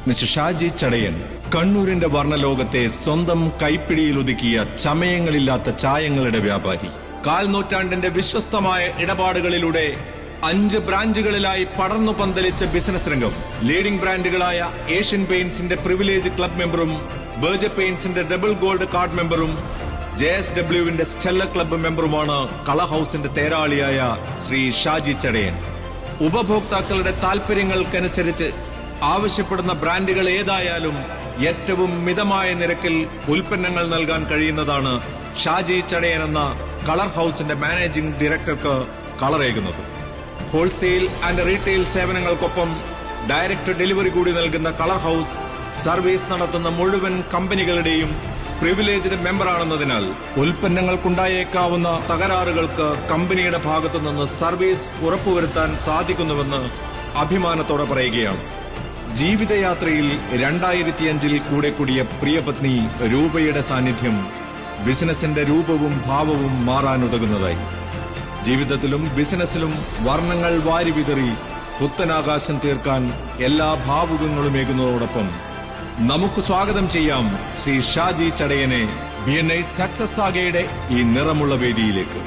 Mister Shaji Chadayan കണ്ണൂരിന്റെ വർണ്ണലോകത്തെ സ്വന്തം കൈപ്പിടിയിൽ ഒതുക്കിയ ചമയങ്ങളില്ലാത്ത ചായങ്ങളുടെ വ്യാപാരി. കാൽനൂറ്റാണ്ടിന്റെ വിശ്വസ്തമായ ഇടപാടുകളിലൂടെ 5 ബ്രാഞ്ചുകളിലായി പടർന്നു പന്തലിച്ച ബിസിനസ് രംഗം. ലീഡിംഗ് ബ്രാൻഡുകളായ ഏഷ്യൻ പെയിന്റ്സിന്റെ പ്രിവിലേജ് ക്ലബ് മെമ്പറും ബർജർ പെയിന്റ്സിന്റെ ഡബിൾ ഗോൾഡ് കാർഡ് മെമ്പറും JSWവിന്റെ സ്റ്റെല്ല ക്ലബ്ബ് മെമ്പറുമാണ് കളർ ഹൌസിന്റെ തേരാളിയായ ശ്രീ ഷാജി ചടയൻ. ഉപഭോക്താക്കളുടെ താൽപര്യങ്ങൾക്കനുസരിച്ച് ആവശ്യപ്പെടുന്ന ബ്രാൻഡുകൾ ഏതായാലും ഏറ്റവും മിതമായ നിരക്കിൽ ഉൽപ്പന്നങ്ങൾ നൽകാൻ കഴിയുന്നതാണ് ഷാജി ചടയൻ എന്ന കളർ ഹൌസിന്റെ മാനേജിംഗ് ഡയറക്ടർക്ക് കളറേകുന്നത്. ഹോൾസെയിൽ ആൻഡ് റീറ്റെയിൽ സേവനങ്ങൾക്കൊപ്പം ഡയറക്ട് ഡെലിവറി കൂടി നൽകുന്ന കളർ ഹൌസ് സർവീസ് നടത്തുന്ന മുഴുവൻ കമ്പനികളുടെയും പ്രിവിലേജ്ഡ് മെമ്പറാണെന്നതിനാൽ ഉൽപ്പന്നങ്ങൾക്കുണ്ടായേക്കാവുന്ന തകരാറുകൾക്ക് കമ്പനിയുടെ ഭാഗത്തുനിന്ന് സർവീസ് ഉറപ്പുവരുത്താൻ സാധിക്കുന്നുവെന്ന് അഭിമാനത്തോടെ പറയുകയാണ്. ജീവിതയാത്രയിൽ 2005 കൂടെ കൂടിയ പ്രിയപത്നി രൂപയുടെ സാന്നിധ്യം ബിസിനസിന്റെ രൂപവും ഭാവവും മാറാനുതകുന്നതായി. ജീവിതത്തിലും ബിസിനസ്സിലും വർണ്ണങ്ങൾ വാരിവിതറി പുത്തനാകാശം തീർക്കാൻ എല്ലാ ഭാവുകങ്ങളുമേകുന്നതോടൊപ്പം നമുക്ക് സ്വാഗതം ചെയ്യാം ശ്രീ ഷാജി ചടയനെ BNI സക്സസ് സാഗയുടെ ഈ നിറമുള്ള വേദിയിലേക്ക്.